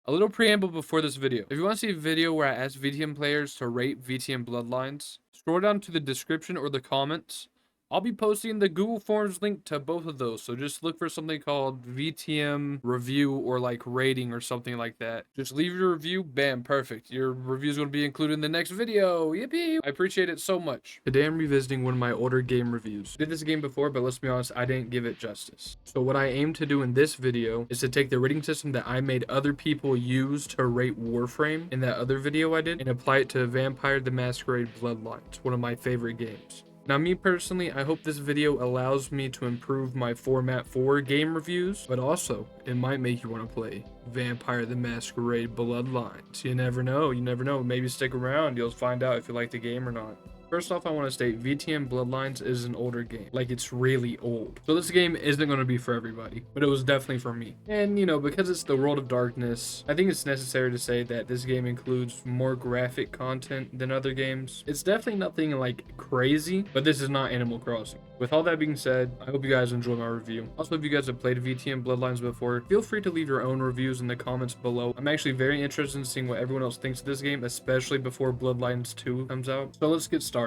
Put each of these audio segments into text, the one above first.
A little preamble before this video. If you want to see a video where I ask VTM players to rate VTM Bloodlines, scroll down to the description or the comments. I'll be posting the Google Forms link to both of those, so just look for something called VTM review or like rating or something like that. Just leave your review, bam, perfect. Your review is going to be included in the next video. Yippee! I appreciate it so much. Today I'm revisiting one of my older game reviews. I did this game before, but let's be honest, I didn't give it justice. So what I aim to do in this video is to take the rating system that I made other people use to rate Warframe in that other video I did and apply it to Vampire The Masquerade Bloodlines, one of my favorite games. Now, me personally, I hope this video allows me to improve my format for game reviews, but also it might make you want to play Vampire The Masquerade Bloodlines. You never know, maybe stick around, you'll find out if you like the game or not. First off, I want to state VTM Bloodlines is an older game. Like, it's really old. So this game isn't going to be for everybody, but it was definitely for me. And, you know, because it's the World of Darkness, I think it's necessary to say that this game includes more graphic content than other games. It's definitely nothing, like, crazy, but this is not Animal Crossing. With all that being said, I hope you guys enjoy my review. Also, if you guys have played VTM Bloodlines before, feel free to leave your own reviews in the comments below. I'm actually very interested in seeing what everyone else thinks of this game, especially before Bloodlines 2 comes out. So let's get started.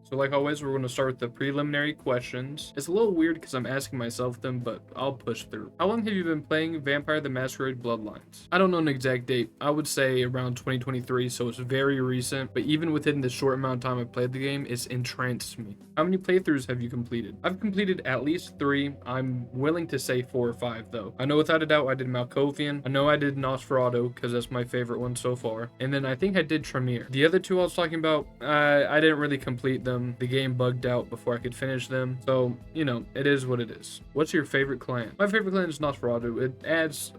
So like always, we're going to start with the preliminary questions. It's a little weird because I'm asking myself them, but I'll push through. How long have you been playing Vampire The Masquerade Bloodlines? I don't know an exact date. I would say around 2023, so it's very recent. But even within the short amount of time I've played the game, it's entranced me. How many playthroughs have you completed? I've completed at least 3. I'm willing to say 4 or 5 though. I know without a doubt I did Malkovian. I know I did Nosferatu because that's my favorite one so far. And then I think I did Tremere. The other 2 I was talking about, I didn't really complete them. The game bugged out before I could finish them. So, you know, it is what it is. What's your favorite clan? My favorite clan is Nosferatu. It adds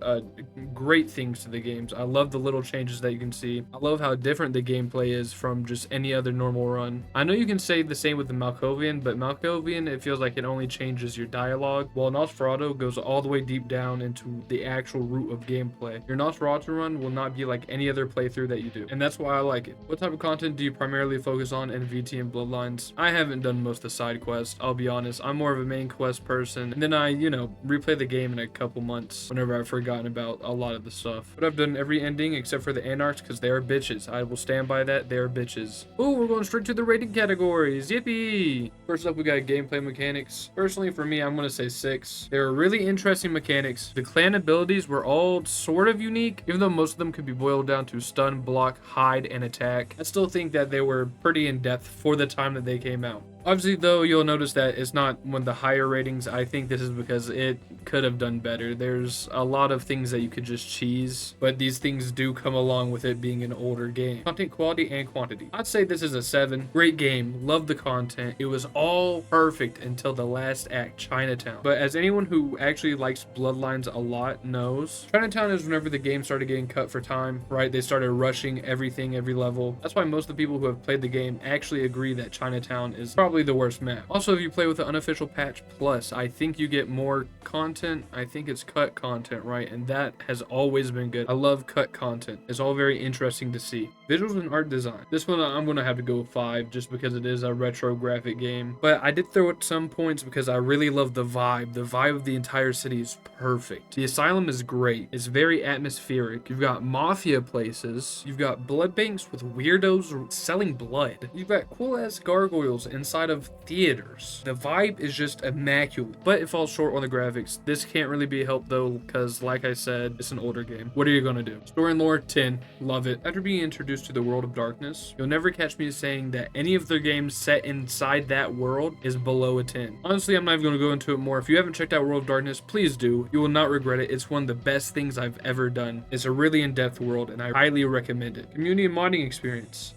great things to the games. I love the little changes that you can see. I love how different the gameplay is from just any other normal run. I know you can say the same with the Malkovian, but Malkovian, it feels like it only changes your dialogue, while Nosferatu goes all the way deep down into the actual root of gameplay. Your Nosferatu run will not be like any other playthrough that you do, and that's why I like it. What type of content do you primarily focus on in VTM Bloodlines? I haven't done most of the side quests, I'll be honest. I'm more of a main quest person, and then I, you know, replay the game in a couple months whenever I've forgotten about a lot of the stuff. But I've done every ending except for the Anarchs because they are bitches. I will stand by that, they are bitches. Ooh, we're going straight to the rating categories, yippee! First up, we got gameplay mechanics. Personally, for me, I'm gonna say 6. They were really interesting mechanics. The clan abilities were all sort of unique, even though most of them could be boiled down to stun, block, hide, and attack. I still think that they were pretty in-depth for the time that they came out. Obviously, though, you'll notice that it's not one of the higher ratings. I think this is because it could have done better. There's a lot of things that you could just cheese, but these things do come along with it being an older game. Content quality and quantity. I'd say this is a 7. Great game. Love the content. It was all perfect until the last act, Chinatown. But as anyone who actually likes Bloodlines a lot knows, Chinatown is whenever the game started getting cut for time, right? They started rushing everything, every level. That's why most of the people who have played the game actually agree that Chinatown is probably the worst map. Also, if you play with the unofficial patch plus, I think you get more content. I think it's cut content, right? And that has always been good. I love cut content. It's all very interesting to see. Visuals and art design. This one I'm gonna have to go 5 just because it is a retro graphic game. But I did throw it some points because I really love the vibe. The vibe of the entire city is perfect. The asylum is great. It's very atmospheric. You've got mafia places. You've got blood banks with weirdos selling blood. You've got cool ass gargoyles inside of theaters. The vibe is just immaculate, but it falls short on the graphics. This can't really be helped though, because like I said, it's an older game. What are you gonna do? Story and lore, 10. Love it. After being introduced to the World of Darkness, you'll never catch me saying that any of their games set inside that world is below a 10. Honestly, I'm not even gonna go into it more. If you haven't checked out World of Darkness, please do. You will not regret it. It's one of the best things I've ever done. It's a really in-depth world, and I highly recommend it. Community and modding experience.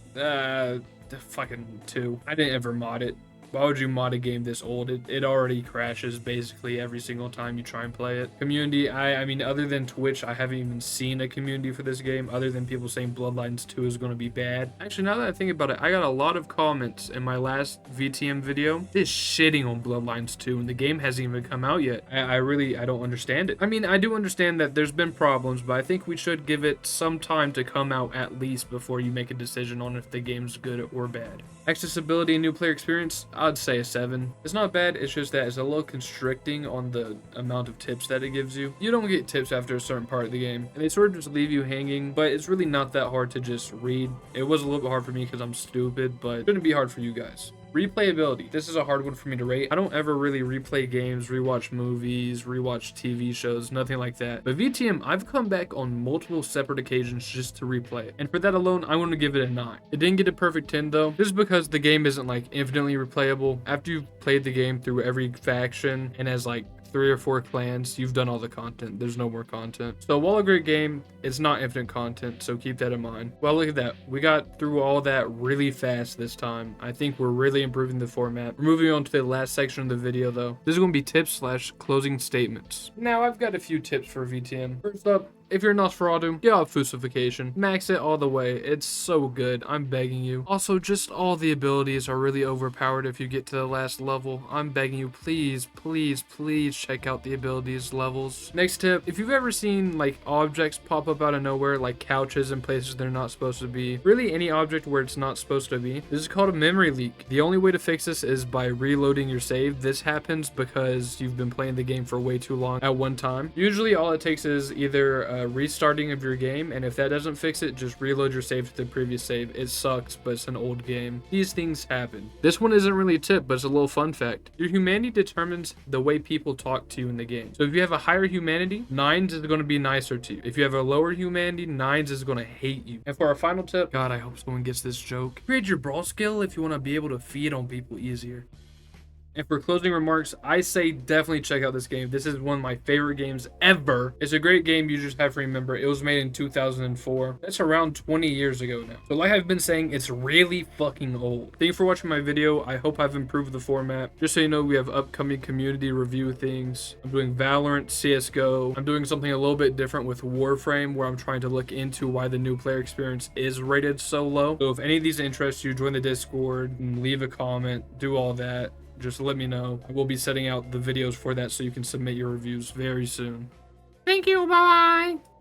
Fucking 2. I didn't ever mod it. Why would you mod a game this old? It already crashes basically every single time you try and play it. Community, I mean, other than Twitch, I haven't even seen a community for this game other than people saying Bloodlines 2 is going to be bad. Actually, now that I think about it, I got a lot of comments in my last VTM video just shitting on Bloodlines 2, and the game hasn't even come out yet. I don't understand it. I mean, I do understand that there's been problems, but I think we should give it some time to come out at least before you make a decision on if the game's good or bad. Accessibility and new player experience. I'd say a 7. It's not bad, it's just that it's a little constricting on the amount of tips that it gives you. You don't get tips after a certain part of the game, and they sort of just leave you hanging, but it's really not that hard to just read. It was a little bit hard for me because I'm stupid, but it shouldn't be hard for you guys. Replayability. This is a hard one for me to rate. I don't ever really replay games, rewatch movies, rewatch TV shows, nothing like that. But VTM, I've come back on multiple separate occasions just to replay it. And for that alone, I want to give it a 9. It didn't get a perfect 10 though, just because the game isn't like infinitely replayable. After you've played the game through every faction and has like 3 or 4 clans, you've done all the content. There's no more content. So while a great game, it's not infinite content, so keep that in mind. Well, look at that. We got through all that really fast this time. I think we're really improving the format. We're moving on to the last section of the video though. This is going to be tips / closing statements. Now, I've got a few tips for VTM. First up, if you're Nosferatu, get off Fusification. Max it all the way. It's so good. I'm begging you. Also, just all the abilities are really overpowered if you get to the last level. I'm begging you, please, please, please check out the abilities levels. Next tip, if you've ever seen like objects pop up out of nowhere, like couches in places they're not supposed to be, really any object where it's not supposed to be, this is called a memory leak. The only way to fix this is by reloading your save. This happens because you've been playing the game for way too long at one time. Usually all it takes is either restarting of your game, and if that doesn't fix it, just reload your save to the previous save. It sucks, but it's an old game. These things happen. This one isn't really a tip, but it's a little fun fact. Your humanity determines the way people talk to you in the game. So if you have a higher humanity, 9s is going to be nicer to you. If you have a lower humanity, 9s is going to hate you. And for our final tip, God, I hope someone gets this joke. Create your brawl skill if you want to be able to feed on people easier. And for closing remarks, I say definitely check out this game. This is one of my favorite games ever. It's a great game. You just have to remember it was made in 2004. That's around 20 years ago now. So like I've been saying, it's really fucking old. Thank you for watching my video. I hope I've improved the format. Just so you know, we have upcoming community review things. I'm doing Valorant, CSGO. I'm doing something a little bit different with Warframe, where I'm trying to look into why the new player experience is rated so low. So if any of these interest you, join the Discord and leave a comment, do all that. Just let me know. I will be setting out the videos for that so you can submit your reviews very soon. Thank you. Bye-bye.